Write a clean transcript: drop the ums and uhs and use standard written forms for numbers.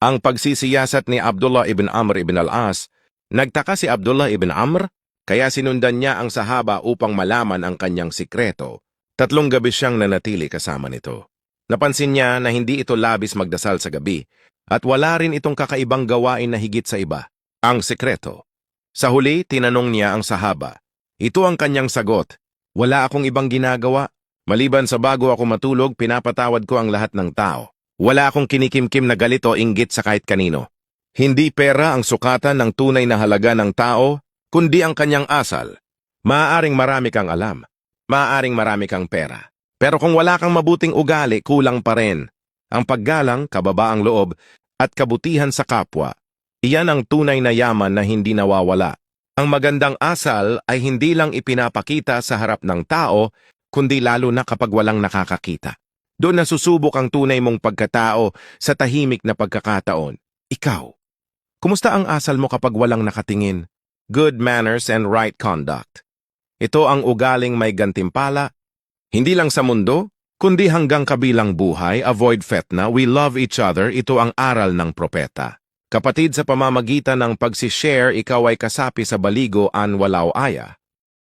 Ang pagsisiyasat ni Abdullah ibn Amr ibn al-As, nagtaka si Abdullah ibn Amr, kaya sinundan niya ang sahaba upang malaman ang kanyang sikreto. 3 gabi siyang nanatili kasama nito. Napansin niya na hindi ito labis magdasal sa gabi, at wala rin itong kakaibang gawain na higit sa iba. Ang sikreto. Sa huli, tinanong niya ang sahaba. Ito ang kanyang sagot. Wala akong ibang ginagawa. Maliban sa bago ako matulog, pinapatawad ko ang lahat ng tao. Wala akong kinikimkim na galit o inggit sa kahit kanino. Hindi pera ang sukatan ng tunay na halaga ng tao, kundi ang kanyang asal. Maaaring marami kang alam. Maaaring marami kang pera. Pero kung wala kang mabuting ugali, kulang pa rin. Ang paggalang, kababaang loob, at kabutihan sa kapwa. Iyan ang tunay na yaman na hindi nawawala. Ang magandang asal ay hindi lang ipinapakita sa harap ng tao, kundi lalo na kapag walang nakakakita. Doon nasusubok ang tunay mong pagkatao sa tahimik na pagkakataon. Ikaw, kumusta ang asal mo kapag walang nakatingin? Good manners and right conduct. Ito ang ugaling may gantimpala, hindi lang sa mundo, kundi hanggang kabilang buhay. Avoid fitna, we love each other, ito ang aral ng propeta. Kapatid, sa pamamagitan ng pagsishare, ikaw ay kasapi sa baligo an walaw aya.